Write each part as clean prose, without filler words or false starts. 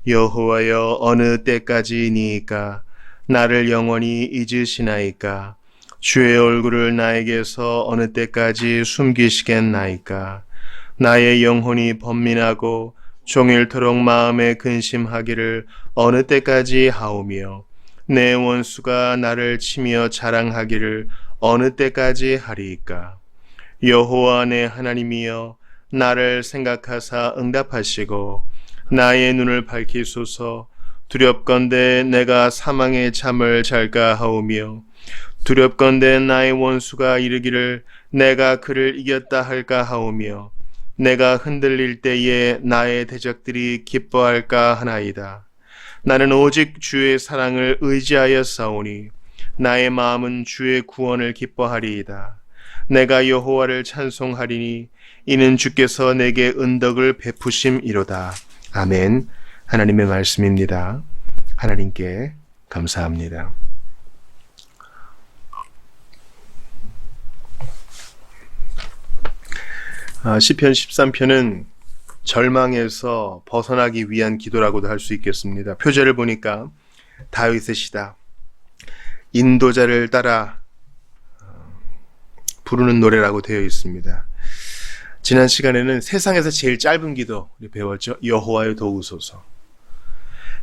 여호와여 어느 때까지니이까 나를 영원히 잊으시나이까 주의 얼굴을 나에게서 어느 때까지 숨기시겠나이까 나의 영혼이 번민하고 종일토록 마음에 근심하기를 어느 때까지 하오며 내 원수가 나를 치며 자랑하기를 어느 때까지 하리이까 여호와 내 하나님이여 나를 생각하사 응답하시고 나의 눈을 밝히소서. 두렵건대 내가 사망의 잠을 잘까 하오며 두렵건대 나의 원수가 이르기를 내가 그를 이겼다 할까 하오며 내가 흔들릴 때에 나의 대적들이 기뻐할까 하나이다. 나는 오직 주의 사랑을 의지하여 싸우니 나의 마음은 주의 구원을 기뻐하리이다. 내가 여호와를 찬송하리니 이는 주께서 내게 은덕을 베푸심이로다. 아멘. 하나님의 말씀입니다. 하나님께 감사합니다. 시편 13편은 절망에서 벗어나기 위한 기도라고도 할 수 있겠습니다. 표제를 보니까 다윗의 시다. 인도자를 따라 부르는 노래라고 되어 있습니다. 지난 시간에는 세상에서 제일 짧은 기도 우리 배웠죠. 여호와여 도우소서.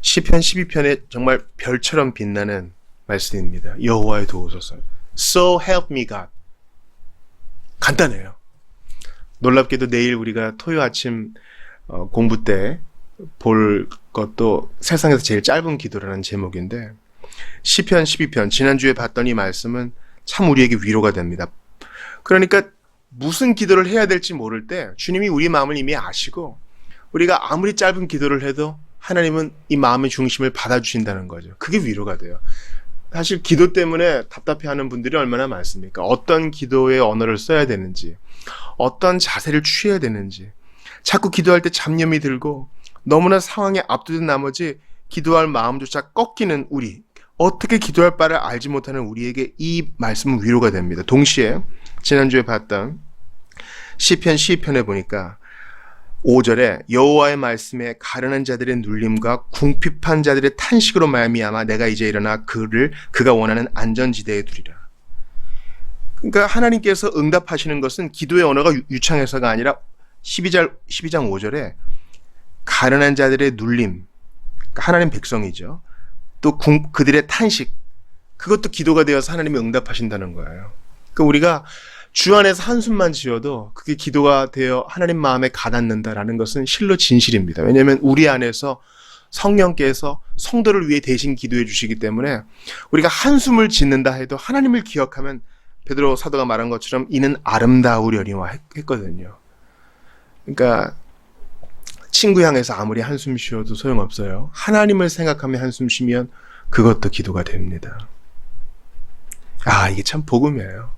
시편 12편에 정말 별처럼 빛나는 말씀입니다. 여호와여 도우소서. So help me God. 간단해요. 놀랍게도 내일 우리가 토요 아침 공부 때 볼 것도 세상에서 제일 짧은 기도라는 제목인데 시편 12편 지난주에 봤던 이 말씀은 참 우리에게 위로가 됩니다. 그러니까 무슨 기도를 해야 될지 모를 때 주님이 우리 마음을 이미 아시고 우리가 아무리 짧은 기도를 해도 하나님은 이 마음의 중심을 받아주신다는 거죠. 그게 위로가 돼요. 사실 기도 때문에 답답해하는 분들이 얼마나 많습니까? 어떤 기도의 언어를 써야 되는지, 어떤 자세를 취해야 되는지, 자꾸 기도할 때 잡념이 들고 너무나 상황에 압도된 나머지 기도할 마음조차 꺾이는 우리, 어떻게 기도할 바를 알지 못하는 우리에게 이 말씀은 위로가 됩니다. 동시에 지난주에 봤던 시편 12편에 보니까 5절에 여호와의 말씀에 가련한 자들의 눌림과 궁핍한 자들의 탄식으로 말미암아 내가 이제 일어나 그가 원하는 안전지대에 두리라. 그러니까 하나님께서 응답하시는 것은 기도의 언어가 유창해서가 아니라 12장 5절에 가련한 자들의 눌림, 그러니까 하나님 백성이죠. 또 그들의 탄식, 그것도 기도가 되어서 하나님이 응답하신다는 거예요. 그러니까 우리가 주 안에서 한숨만 지어도 그게 기도가 되어 하나님 마음에 가닿는다라는 것은 실로 진실입니다. 왜냐하면 우리 안에서 성령께서 성도를 위해 대신 기도해 주시기 때문에 우리가 한숨을 짓는다 해도 하나님을 기억하면 베드로 사도가 말한 것처럼 이는 아름다우려니와 했거든요. 그러니까 친구 향해서 아무리 한숨 쉬어도 소용없어요. 하나님을 생각하며 한숨 쉬면 그것도 기도가 됩니다. 이게 참 복음이에요.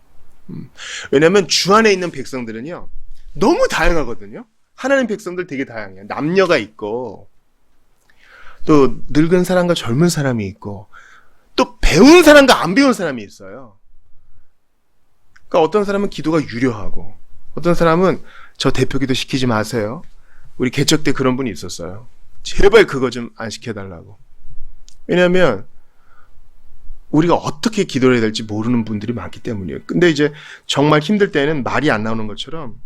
왜냐하면 주 안에 있는 백성들은요 너무 다양하거든요. 하나님 백성들 되게 다양해요. 남녀가 있고 또 늙은 사람과 젊은 사람이 있고 또 배운 사람과 안 배운 사람이 있어요. 그러니까 어떤 사람은 기도가 유려하고 어떤 사람은 저 대표기도 시키지 마세요. 우리 개척 때 그런 분이 있었어요. 제발 그거 좀 안 시켜달라고. 왜냐하면 우리가 어떻게 기도를 해야 될지 모르는 분들이 많기 때문이에요. 근데 이제 정말 힘들 때는 말이 안 나오는 것처럼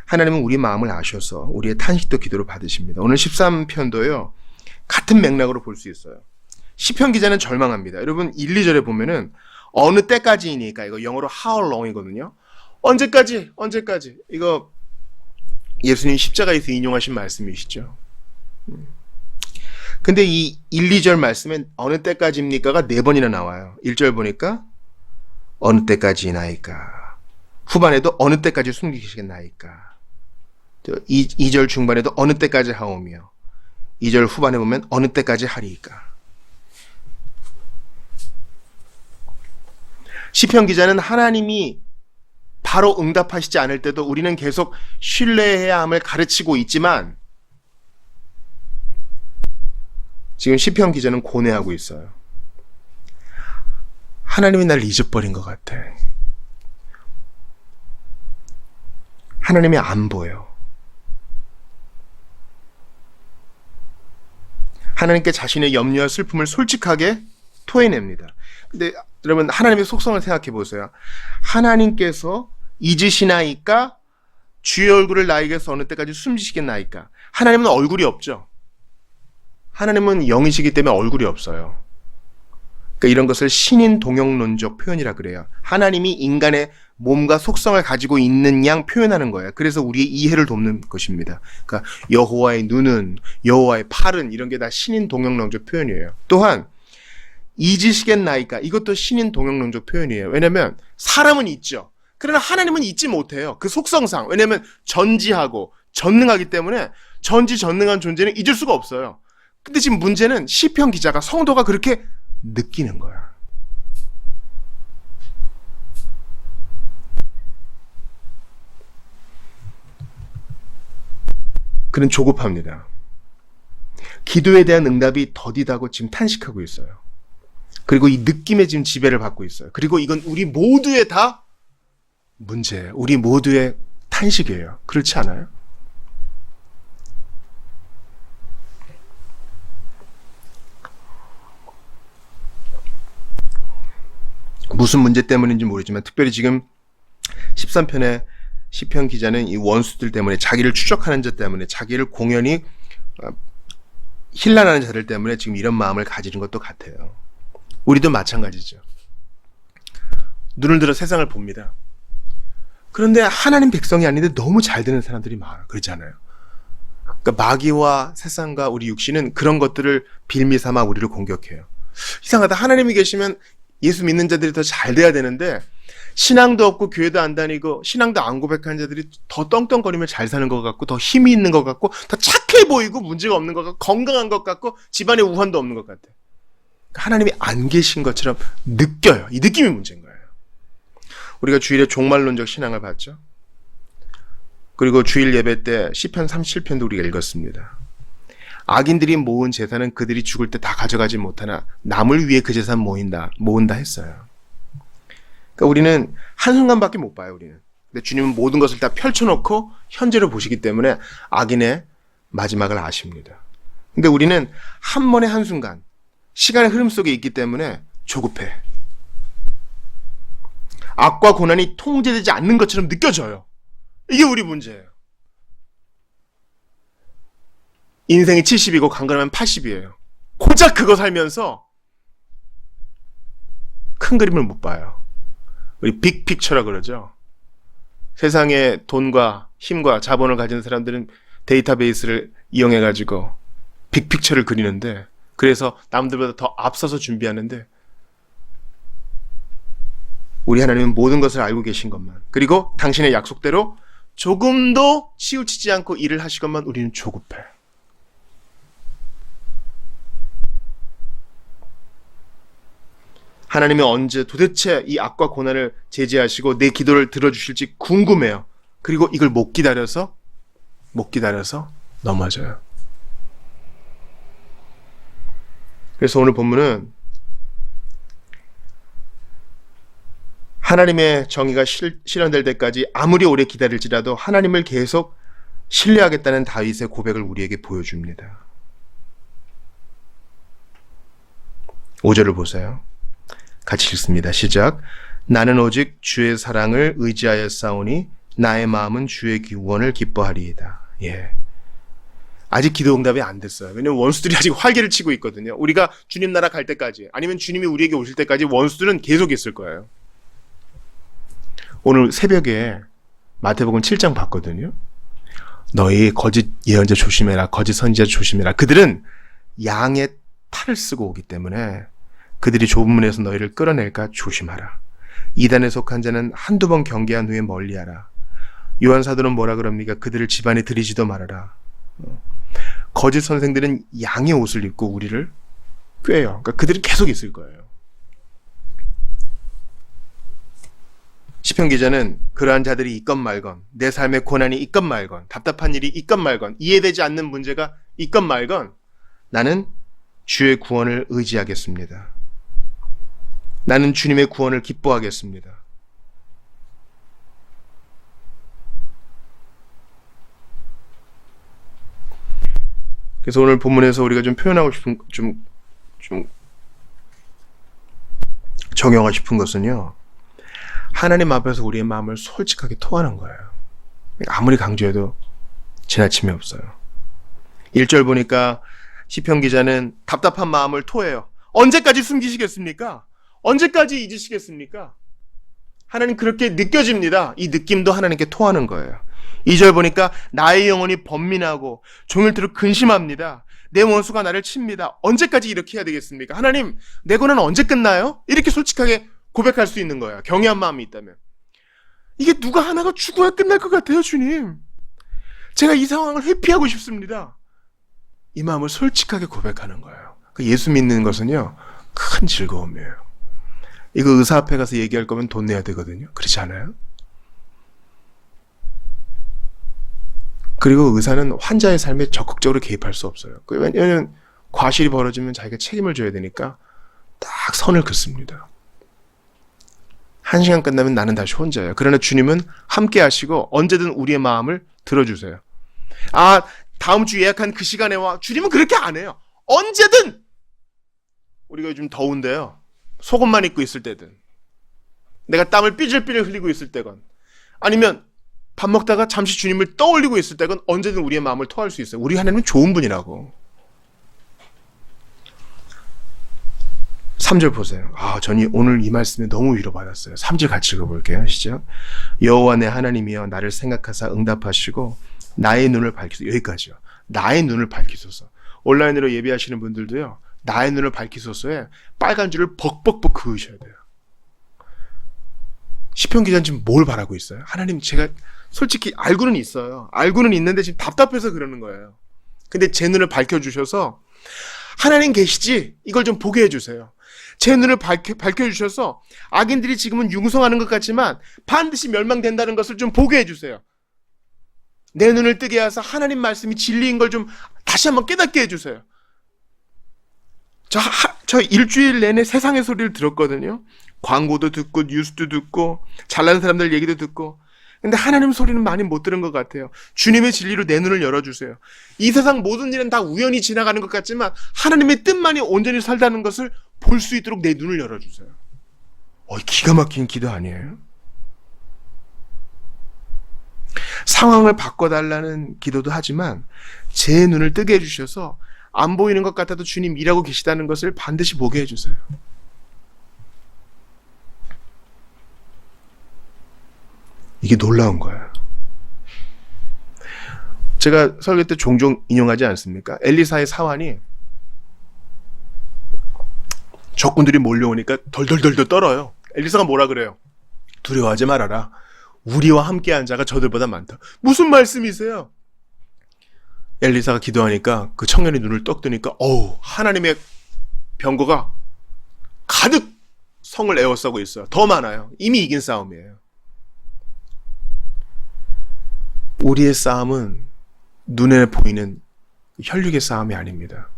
하나님은 우리 마음을 아셔서 우리의 탄식도 기도로 받으십니다. 오늘 13편도요. 같은 맥락으로 볼 수 있어요. 시편 기자는 절망합니다. 여러분 1, 2절에 보면은 어느 때까지이니까 이거 영어로 how long이거든요. 언제까지? 이거 예수님 십자가에서 인용하신 말씀이시죠. 근데 이 1, 2절 말씀엔 어느 때까지입니까가 4번이나 나와요. 1절 보니까 어느 때까지나이까. 후반에도 어느 때까지 숨기시겠나이까. 2절 중반에도 어느 때까지 하오며 2절 후반에 보면 어느 때까지 하리이까. 시편 기자는 하나님이 바로 응답하시지 않을 때도 우리는 계속 신뢰해야 함을 가르치고 있지만 지금 시편 기자는 고뇌하고 있어요. 하나님이 날 잊어버린 것 같아. 하나님이 안 보여. 하나님께 자신의 염려와 슬픔을 솔직하게 토해냅니다. 근데 여러분, 하나님의 속성을 생각해 보세요. 하나님께서 잊으시나이까 주의 얼굴을 나에게서 어느 때까지 숨지시겠나이까. 하나님은 얼굴이 없죠. 하나님은 영이시기 때문에 얼굴이 없어요. 그러니까 이런 것을 신인 동형론적 표현이라 그래요. 하나님이 인간의 몸과 속성을 가지고 있는 양 표현하는 거예요. 그래서 우리의 이해를 돕는 것입니다. 그러니까 여호와의 눈은, 여호와의 팔은, 이런 게 다 신인 동형론적 표현이에요. 또한 잊으시겠나이까, 이것도 신인 동형론적 표현이에요. 왜냐하면 사람은 잊죠. 그러나 하나님은 잊지 못해요. 그 속성상. 왜냐하면 전지하고 전능하기 때문에 전지전능한 존재는 잊을 수가 없어요. 근데 지금 문제는 시편 기자가, 성도가 그렇게 느끼는 거야. 그는 조급합니다. 기도에 대한 응답이 더디다고 지금 탄식하고 있어요. 그리고 이 느낌에 지금 지배를 받고 있어요. 그리고 이건 우리 모두의 다 문제예요. 우리 모두의 탄식이에요. 그렇지 않아요? 무슨 문제 때문인지 모르지만 특별히 지금 13편의 시편 기자는 이 원수들 때문에, 자기를 추적하는 자 때문에, 자기를 공연히 힐난하는 자들 때문에 지금 이런 마음을 가지는 것도 같아요. 우리도 마찬가지죠. 눈을 들어 세상을 봅니다. 그런데 하나님 백성이 아닌데 너무 잘 되는 사람들이 많아. 그렇지 않아요? 그러니까 마귀와 세상과 우리 육신은 그런 것들을 빌미 삼아 우리를 공격해요. 이상하다. 하나님이 계시면 예수 믿는 자들이 더 잘 돼야 되는데, 신앙도 없고 교회도 안 다니고 신앙도 안 고백하는 자들이 더 떵떵거리며 잘 사는 것 같고, 더 힘이 있는 것 같고, 더 착해 보이고 문제가 없는 것 같고, 건강한 것 같고, 집안에 우환도 없는 것 같아. 하나님이 안 계신 것처럼 느껴요. 이 느낌이 문제인 거예요. 우리가 주일에 종말론적 신앙을 봤죠. 그리고 주일 예배 때 시편 37편도 우리가 읽었습니다. 악인들이 모은 재산은 그들이 죽을 때 다 가져가지 못하나 남을 위해 그 재산 모은다 했어요. 그러니까 우리는 한순간밖에 못 봐요. 우리는. 근데 주님은 모든 것을 다 펼쳐놓고 현재를 보시기 때문에 악인의 마지막을 아십니다. 근데 우리는 한 번의 한순간, 시간의 흐름 속에 있기 때문에 조급해. 악과 고난이 통제되지 않는 것처럼 느껴져요. 이게 우리 문제예요. 인생이 70이고 강건하면 80이에요. 고작 그거 살면서 큰 그림을 못 봐요. 우리 빅픽처라 그러죠. 세상에 돈과 힘과 자본을 가진 사람들은 데이터베이스를 이용해가지고 빅픽처를 그리는데, 그래서 남들보다 더 앞서서 준비하는데, 우리 하나님은 모든 것을 알고 계신 것만, 그리고 당신의 약속대로 조금도 치우치지 않고 일을 하시건만 우리는 조급해. 하나님이 언제 도대체 이 악과 고난을 제지하시고 내 기도를 들어주실지 궁금해요. 그리고 이걸 못 기다려서 넘어져요. 그래서 오늘 본문은 하나님의 정의가 실현될 때까지 아무리 오래 기다릴지라도 하나님을 계속 신뢰하겠다는 다윗의 고백을 우리에게 보여줍니다. 5절을 보세요. 같이 읽습니다. 시작. 나는 오직 주의 사랑을 의지하여 싸우니 나의 마음은 주의 구원을 기뻐하리이다. 예. 아직 기도 응답이 안 됐어요. 왜냐면 원수들이 아직 활개를 치고 있거든요. 우리가 주님 나라 갈 때까지, 아니면 주님이 우리에게 오실 때까지 원수들은 계속 있을 거예요. 오늘 새벽에 마태복음 7장 봤거든요. 너희 거짓 예언자 조심해라. 거짓 선지자 조심해라. 그들은 양의 탈을 쓰고 오기 때문에 그들이 좁은 문에서 너희를 끌어낼까 조심하라. 이단에 속한 자는 한두 번 경계한 후에 멀리하라. 요한 사도는 뭐라 그럽니까? 그들을 집안에 들이지도 말아라. 거짓 선생들은 양의 옷을 입고 우리를 꾀요. 그러니까 그들이 계속 있을 거예요. 시편 기자는 그러한 자들이 있건 말건, 내 삶의 고난이 있건 말건, 답답한 일이 있건 말건, 이해되지 않는 문제가 있건 말건, 나는 주의 구원을 의지하겠습니다. 나는 주님의 구원을 기뻐하겠습니다. 그래서 오늘 본문에서 우리가 좀 표현하고 싶은, 좀 적용하고 싶은 것은요, 하나님 앞에서 우리의 마음을 솔직하게 토하는 거예요. 아무리 강조해도 지나침이 없어요. 1절 보니까 시편 기자는 답답한 마음을 토해요. 언제까지 숨기시겠습니까? 언제까지 잊으시겠습니까? 하나님 그렇게 느껴집니다. 이 느낌도 하나님께 토하는 거예요. 2절 보니까 나의 영혼이 번민하고 종일토록 근심합니다. 내 원수가 나를 칩니다. 언제까지 이렇게 해야 되겠습니까? 하나님, 내 고난은 언제 끝나요? 이렇게 솔직하게 고백할 수 있는 거예요. 경외한 마음이 있다면. 이게 누가 하나가 죽어야 끝날 것 같아요, 주님. 제가 이 상황을 회피하고 싶습니다. 이 마음을 솔직하게 고백하는 거예요. 예수 믿는 것은요, 큰 즐거움이에요. 이거 의사 앞에 가서 얘기할 거면 돈 내야 되거든요. 그렇지 않아요? 그리고 의사는 환자의 삶에 적극적으로 개입할 수 없어요. 왜냐하면 과실이 벌어지면 자기가 책임을 져야 되니까 딱 선을 긋습니다. 1시간 끝나면 나는 다시 혼자예요. 그러나 주님은 함께 하시고 언제든 우리의 마음을 들어주세요. 아, 다음 주 예약한 그 시간에 와. 주님은 그렇게 안 해요. 언제든! 우리가 요즘 더운데요. 속옷만 입고 있을 때든, 내가 땀을 삐질삐질 흘리고 있을 때건, 아니면 밥 먹다가 잠시 주님을 떠올리고 있을 때건 언제든 우리의 마음을 토할 수 있어요. 우리 하나님은 좋은 분이라고. 3절 보세요. 저는 오늘 이 말씀에 너무 위로받았어요. 3절 같이 읽어볼게요. 시작. 여호와 내 하나님이여 나를 생각하사 응답하시고 나의 눈을 밝히소서. 여기까지요. 나의 눈을 밝히소서. 온라인으로 예배하시는 분들도요, 나의 눈을 밝히소서에 빨간 줄을 벅벅벅 그으셔야 돼요. 시편 기자는 지금 뭘 바라고 있어요? 하나님, 제가 솔직히 알고는 있어요. 알고는 있는데 지금 답답해서 그러는 거예요. 근데 제 눈을 밝혀주셔서 하나님 계시지? 이걸 좀 보게 해주세요. 제 눈을 밝혀주셔서 악인들이 지금은 융성하는 것 같지만 반드시 멸망된다는 것을 좀 보게 해주세요. 내 눈을 뜨게 하사 하나님 말씀이 진리인 걸 좀 다시 한번 깨닫게 해주세요. 저 일주일 내내 세상의 소리를 들었거든요. 광고도 듣고 뉴스도 듣고 잘나는 사람들 얘기도 듣고. 근데 하나님 소리는 많이 못 들은 것 같아요. 주님의 진리로 내 눈을 열어주세요. 이 세상 모든 일은 다 우연히 지나가는 것 같지만 하나님의 뜻만이 온전히 살다는 것을 볼 수 있도록 내 눈을 열어주세요. 기가 막힌 기도 아니에요? 상황을 바꿔달라는 기도도 하지만 제 눈을 뜨게 해주셔서 안 보이는 것 같아도 주님 일하고 계시다는 것을 반드시 보게 해주세요. 이게 놀라운 거예요. 제가 설교 때 종종 인용하지 않습니까? 엘리사의 사환이 적군들이 몰려오니까 덜덜덜덜 떨어요. 엘리사가 뭐라 그래요? 두려워하지 말아라. 우리와 함께한 자가 저들보다 많다. 무슨 말씀이세요? 엘리사가 기도하니까 그 청년이 눈을 떡 뜨니까 하나님의 병거가 가득 성을 에워싸고 있어요. 더 많아요. 이미 이긴 싸움이에요. 우리의 싸움은 눈에 보이는 혈육의 싸움이 아닙니다.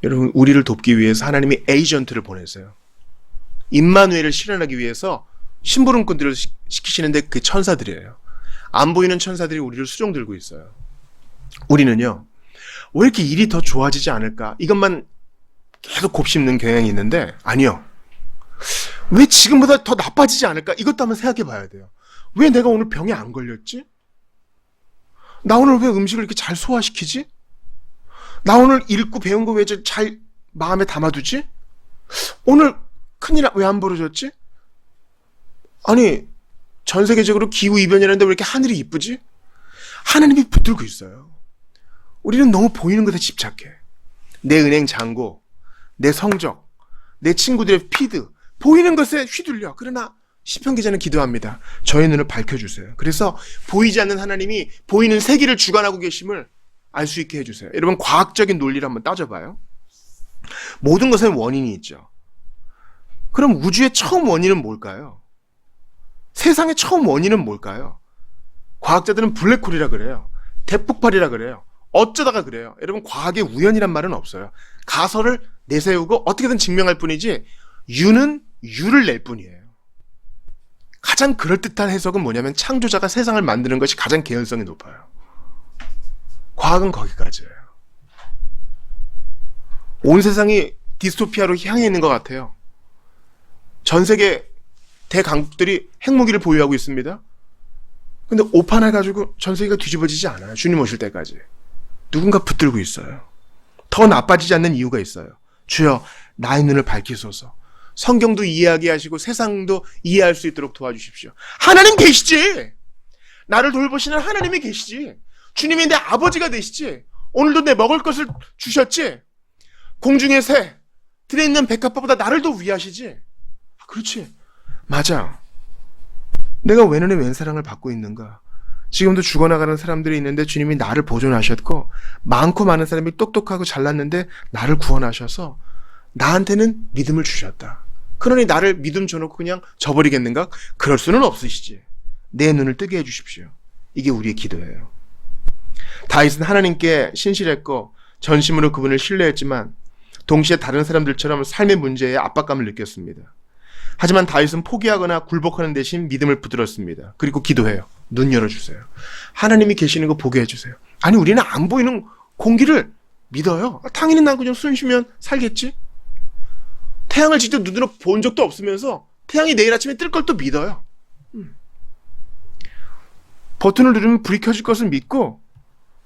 여러분, 우리를 돕기 위해서 하나님이 에이전트를 보내세요. 임마누엘을 실현하기 위해서 심부름꾼들을 시키시는데 그 천사들이에요. 안 보이는 천사들이 우리를 수종 들고 있어요. 우리는요, 왜 이렇게 일이 더 좋아지지 않을까? 이것만 계속 곱씹는 경향이 있는데, 아니요. 왜 지금보다 더 나빠지지 않을까? 이것도 한번 생각해 봐야 돼요. 왜 내가 오늘 병에 안 걸렸지? 나 오늘 왜 음식을 이렇게 잘 소화시키지? 나 오늘 읽고 배운 거 왜 잘 마음에 담아두지? 오늘 큰일 왜 안 벌어졌지? 아니, 전 세계적으로 기후이변이라는데 왜 이렇게 하늘이 이쁘지? 하나님이 붙들고 있어요. 우리는 너무 보이는 것에 집착해. 내 은행 잔고, 내 성적, 내 친구들의 피드, 보이는 것에 휘둘려. 그러나 시편 기자는 기도합니다. 저의 눈을 밝혀주세요. 그래서 보이지 않는 하나님이 보이는 세계를 주관하고 계심을 알 수 있게 해주세요. 여러분, 과학적인 논리를 한번 따져봐요. 모든 것에는 원인이 있죠. 그럼 우주의 처음 원인은 뭘까요? 세상의 처음 원인은 뭘까요? 과학자들은 블랙홀이라 그래요. 대폭발이라 그래요. 어쩌다가 그래요. 여러분, 과학의 우연이란 말은 없어요. 가설을 내세우고 어떻게든 증명할 뿐이지 유는 유를 낼 뿐이에요. 가장 그럴듯한 해석은 뭐냐면 창조자가 세상을 만드는 것이 가장 개연성이 높아요. 과학은 거기까지예요. 온 세상이 디스토피아로 향해 있는 것 같아요. 전 세계 대강국들이 핵무기를 보유하고 있습니다. 근데 오판 해가지고 전 세계가 뒤집어지지 않아요. 주님 오실 때까지. 누군가 붙들고 있어요. 더 나빠지지 않는 이유가 있어요. 주여, 나의 눈을 밝히소서. 성경도 이해하게 하시고 세상도 이해할 수 있도록 도와주십시오. 하나님 계시지. 나를 돌보시는 하나님이 계시지. 주님이 내 아버지가 되시지. 오늘도 내 먹을 것을 주셨지. 공중의 새, 들에 있는 백합화보다 나를 더 위하시지. 그렇지. 맞아. 내가 왜 너의 웬 사랑을 받고 있는가? 지금도 죽어나가는 사람들이 있는데 주님이 나를 보존하셨고, 많고 많은 사람이 똑똑하고 잘났는데 나를 구원하셔서 나한테는 믿음을 주셨다. 그러니 나를 믿음 줘놓고 그냥 져버리겠는가? 그럴 수는 없으시지. 내 눈을 뜨게 해주십시오. 이게 우리의 기도예요. 다윗은 하나님께 신실했고 전심으로 그분을 신뢰했지만 동시에 다른 사람들처럼 삶의 문제에 압박감을 느꼈습니다. 하지만 다윗은 포기하거나 굴복하는 대신 믿음을 붙들었습니다. 그리고 기도해요. 눈 열어주세요. 하나님이 계시는 거 보게 해주세요. 아니, 우리는 안 보이는 공기를 믿어요. 당연히 난 그냥 숨 쉬면 살겠지. 태양을 직접 눈으로 본 적도 없으면서 태양이 내일 아침에 뜰 걸 또 믿어요. 버튼을 누르면 불이 켜질 것을 믿고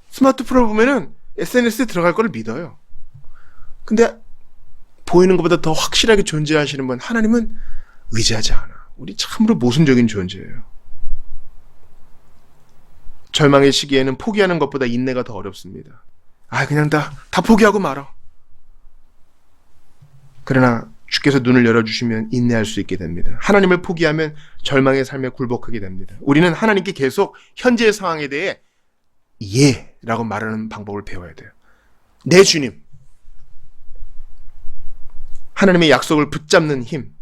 스마트폰을 보면은 SNS에 들어갈 걸 믿어요. 근데 보이는 것보다 더 확실하게 존재하시는 분, 하나님은 의지하지 않아. 우리 참으로 모순적인 존재예요. 절망의 시기에는 포기하는 것보다 인내가 더 어렵습니다. 그냥 다 포기하고 말아. 그러나 주께서 눈을 열어주시면 인내할 수 있게 됩니다. 하나님을 포기하면 절망의 삶에 굴복하게 됩니다. 우리는 하나님께 계속 현재의 상황에 대해 라고 말하는 방법을 배워야 돼요. 내 주님. 하나님의 약속을 붙잡는 힘.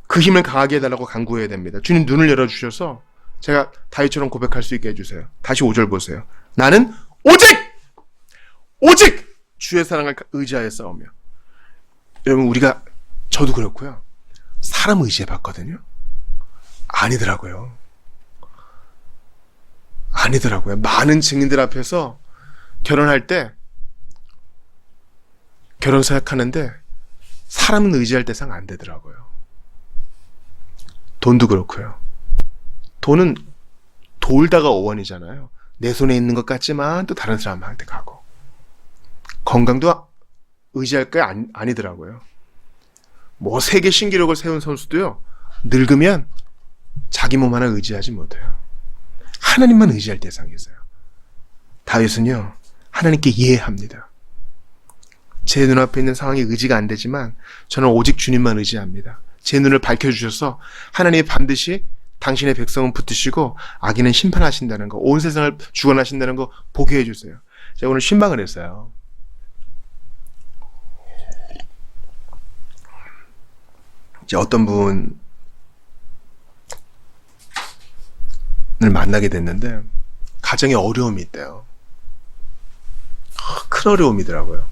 그 힘을 강하게 해달라고 간구해야 됩니다. 주님 눈을 열어주셔서 제가 다윗처럼 고백할 수 있게 해주세요. 다시 5절 보세요. 나는 오직 주의 사랑을 의지하여 싸우며. 여러분, 저도 그렇고요. 사람 의지해 봤거든요. 아니더라고요. 많은 증인들 앞에서 결혼할 때 결혼 생각하는데 사람은 의지할 대상 안 되더라고요. 돈도 그렇고요. 돈은 돌다가 어원이잖아요. 내 손에 있는 것 같지만 또 다른 사람한테 가고. 건강도 의지할 게 아니더라고요. 세계 신기록을 세운 선수도요, 늙으면 자기 몸 하나 의지하지 못해요. 하나님만 의지할 대상이세요. 다윗은요, 하나님께 이해합니다. 제 눈앞에 있는 상황이 의지가 안 되지만 저는 오직 주님만 의지합니다. 제 눈을 밝혀주셔서 하나님이 반드시 당신의 백성은 붙드시고 악인은 심판하신다는 거, 온 세상을 주관하신다는 거 보게 해주세요. 제가 오늘 신방을 했어요. 이제 어떤 분을 만나게 됐는데 가정에 어려움이 있대요. 큰 어려움이더라고요.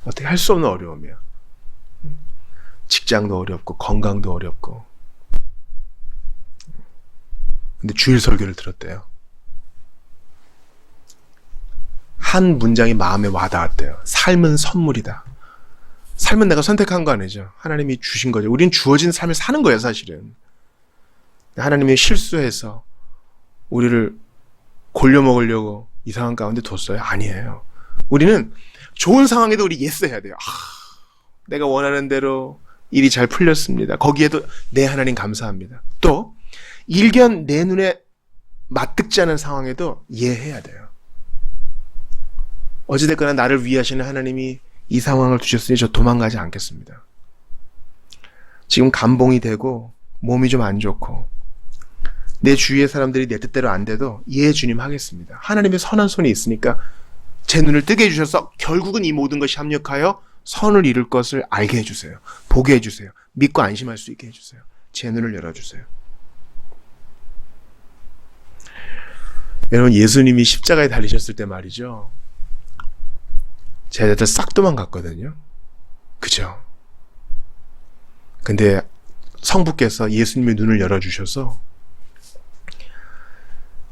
어떻게 할 수 없는 어려움이야. 직장도 어렵고 건강도 어렵고. 근데 주일 설교를 들었대요. 한 문장이 마음에 와닿았대요. 삶은 선물이다. 삶은 내가 선택한 거 아니죠. 하나님이 주신 거죠. 우린 주어진 삶을 사는 거예요, 사실은. 하나님이 실수해서 우리를 골려먹으려고 이 상황 가운데 뒀어요? 아니에요. 우리는 좋은 상황에도 우리 예스 해야 돼요. 내가 원하는 대로 일이 잘 풀렸습니다. 거기에도 내 하나님 감사합니다. 또 일견 내 눈에 맞득지 않은 상황에도 예해야 돼요. 어찌됐거나 나를 위하시는 하나님이 이 상황을 주셨으니 저 도망가지 않겠습니다. 지금 감봉이 되고 몸이 좀 안 좋고 내 주위의 사람들이 내 뜻대로 안 돼도 주님 하겠습니다. 하나님의 선한 손이 있으니까 제 눈을 뜨게 해주셔서 결국은 이 모든 것이 합력하여 선을 이룰 것을 알게 해주세요. 보게 해주세요. 믿고 안심할 수 있게 해주세요. 제 눈을 열어주세요. 여러분, 예수님이 십자가에 달리셨을 때 말이죠, 제자들 싹 도망갔거든요. 그죠? 근데 성부께서 예수님의 눈을 열어주셔서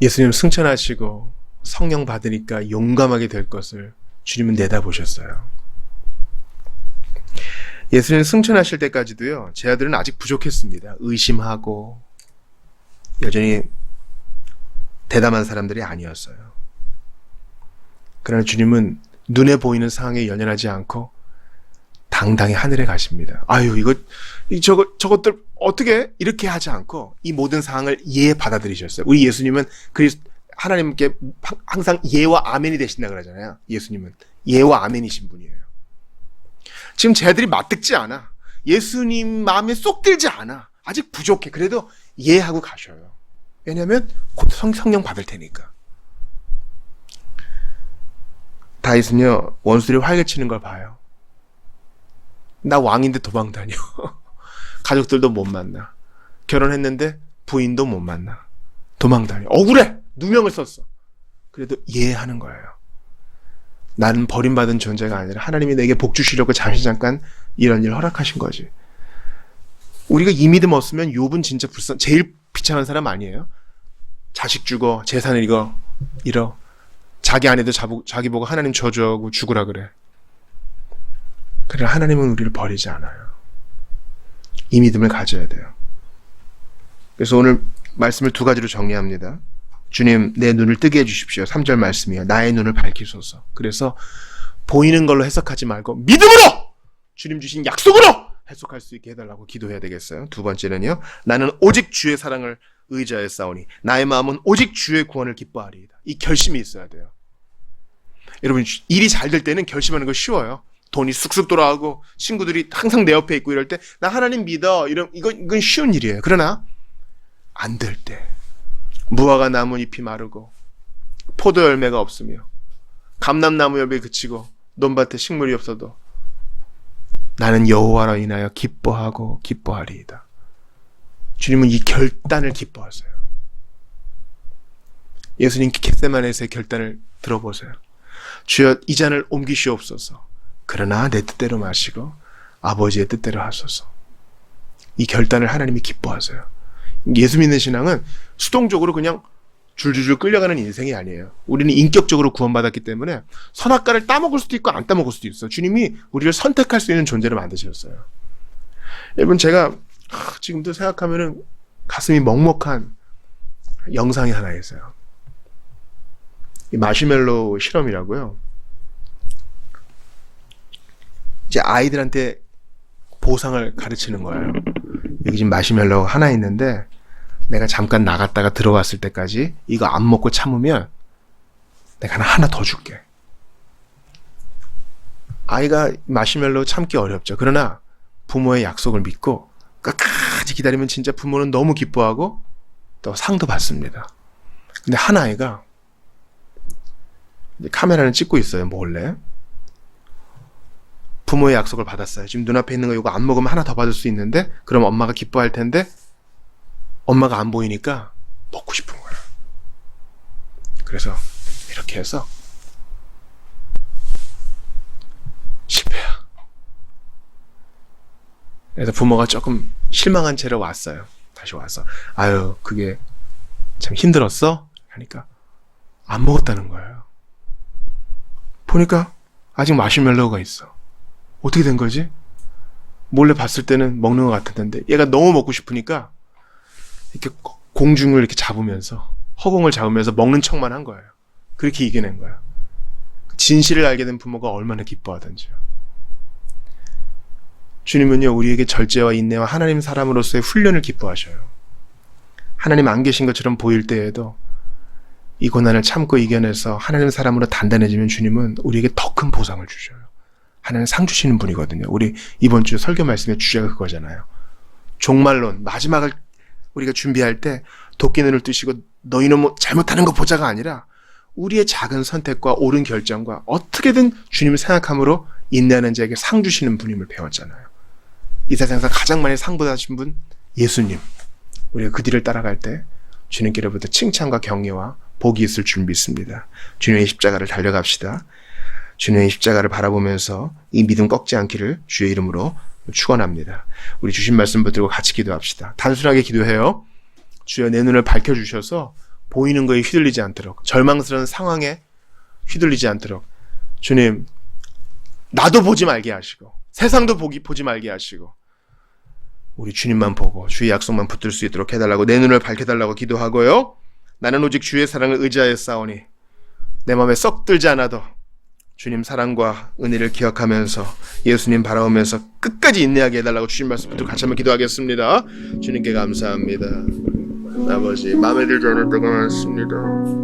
예수님 승천하시고 성령 받으니까 용감하게 될 것을 주님은 내다보셨어요. 예수님 승천하실 때까지도요, 제 아들은 아직 부족했습니다. 의심하고, 여전히 대담한 사람들이 아니었어요. 그러나 주님은 눈에 보이는 상황에 연연하지 않고 당당히 하늘에 가십니다. 아유, 저것들 어떻게 이렇게 하지 않고 이 모든 상황을 받아들이셨어요. 우리 예수님은 하나님께 항상 예와 아멘이 되신다 그러잖아요. 예수님은 예와 아멘이신 분이에요. 지금 쟤들이 맞듣지 않아. 예수님 마음에 쏙 들지 않아. 아직 부족해. 그래도 예하고 가셔요. 왜냐하면 곧 성령 받을 테니까. 다윗은요, 원수들이 활개치는 걸 봐요. 나 왕인데 도망 다녀. 가족들도 못 만나. 결혼했는데 부인도 못 만나. 도망 다녀. 억울해. 누명을 썼어. 그래도 이해하는 거예요. 나는 버림받은 존재가 아니라 하나님이 내게 복 주시려고 잠깐 이런 일 허락하신 거지. 우리가 이 믿음 없으면 욥은 진짜 제일 비참한 사람 아니에요? 자식 죽어, 재산을 잃어. 자기 아내도 자기 보고 하나님 저주하고 죽으라 그래. 그러나 하나님은 우리를 버리지 않아요. 이 믿음을 가져야 돼요. 그래서 오늘 말씀을 두 가지로 정리합니다. 주님, 내 눈을 뜨게 해주십시오. 3절 말씀이요. 나의 눈을 밝히소서. 그래서 보이는 걸로 해석하지 말고 믿음으로! 주님 주신 약속으로! 해석할 수 있게 해달라고 기도해야 되겠어요. 두 번째는요. 나는 오직 주의 사랑을 의지하여 싸우니 나의 마음은 오직 주의 구원을 기뻐하리이다. 이 결심이 있어야 돼요. 여러분, 일이 잘 될 때는 결심하는 거 쉬워요. 돈이 쑥쑥 돌아가고 친구들이 항상 내 옆에 있고 이럴 때 나 하나님 믿어. 이건 쉬운 일이에요. 그러나 안 될 때, 무화과 나뭇잎이 마르고 포도 열매가 없으며 감람나무 열매 그치고 논밭에 식물이 없어도 나는 여호와로 인하여 기뻐하고 기뻐하리이다. 주님은 이 결단을 기뻐하세요. 예수님 겟세마네에서의 결단을 들어보세요. 주여 이 잔을 옮기시옵소서. 그러나 내 뜻대로 마시고 아버지의 뜻대로 하소서. 이 결단을 하나님이 기뻐하세요. 예수 믿는 신앙은 수동적으로 그냥 줄줄줄 끌려가는 인생이 아니에요. 우리는 인격적으로 구원받았기 때문에 선악과를 따먹을 수도 있고 안 따먹을 수도 있어요. 주님이 우리를 선택할 수 있는 존재로 만드셨어요. 여러분, 제가 지금도 생각하면은 가슴이 먹먹한 영상이 하나 있어요. 이 마시멜로 실험이라고요. 이제 아이들한테 보상을 가르치는 거예요. 여기 지금 마시멜로 하나 있는데 내가 잠깐 나갔다가 들어왔을 때까지 이거 안 먹고 참으면 내가 하나 더 줄게. 아이가 마시멜로 참기 어렵죠. 그러나 부모의 약속을 믿고 끝까지 기다리면 진짜 부모는 너무 기뻐하고 또 상도 받습니다. 근데 한 아이가 카메라는 찍고 있어요. 몰래. 부모의 약속을 받았어요. 지금 눈앞에 있는 거 이거 안 먹으면 하나 더 받을 수 있는데 그럼 엄마가 기뻐할 텐데 엄마가 안 보이니까 먹고 싶은 거야. 그래서 이렇게 해서 실패야. 그래서 부모가 조금 실망한 채로 왔어요. 다시 와서 아유 그게 참 힘들었어? 하니까 안 먹었다는 거예요. 보니까 아직 마시멜로우가 있어. 어떻게 된 거지? 몰래 봤을 때는 먹는 것 같았는데 얘가 너무 먹고 싶으니까 이렇게 공중을 이렇게 잡으면서 허공을 잡으면서 먹는 척만 한 거예요. 그렇게 이겨낸 거예요. 진실을 알게 된 부모가 얼마나 기뻐하던지요. 주님은요 우리에게 절제와 인내와 하나님 사람으로서의 훈련을 기뻐하셔요. 하나님 안 계신 것처럼 보일 때에도 이 고난을 참고 이겨내서 하나님 사람으로 단단해지면 주님은 우리에게 더 큰 보상을 주셔요. 하나님 상 주시는 분이거든요. 우리 이번 주 설교 말씀의 주제가 그거잖아요. 종말론, 마지막을 우리가 준비할 때 도끼 눈을 뜨시고 너희는 뭐 잘못하는 거 보자가 아니라 우리의 작은 선택과 옳은 결정과 어떻게든 주님을 생각함으로 인내하는 자에게 상 주시는 분임을 배웠잖아요. 이 세상에서 가장 많이 상 받으신 분 예수님. 우리가 그 뒤를 따라갈 때 주님께로부터 칭찬과 경외와 복이 있을 줄 믿습니다. 주님의 십자가를 달려갑시다. 주님의 십자가를 바라보면서 이 믿음 꺾지 않기를 주의 이름으로 축원합니다. 우리 주신 말씀 붙들고 같이 기도합시다. 단순하게 기도해요. 주여 내 눈을 밝혀주셔서 보이는 거에 휘둘리지 않도록, 절망스러운 상황에 휘둘리지 않도록 주님 나도 보지 말게 하시고 세상도 보지 말게 하시고 우리 주님만 보고 주의 약속만 붙들 수 있도록 해달라고 내 눈을 밝혀달라고 기도하고요. 나는 오직 주의 사랑을 의지하여 싸우니 내 마음에 썩 들지 않아도 주님 사랑과 은혜를 기억하면서 예수님 바라보면서 끝까지 인내하게 해달라고 주님 말씀 붙들고 같이 한번 기도하겠습니다. 주님께 감사합니다. 아버지, 마음에 들지 않을 때가 많습니다.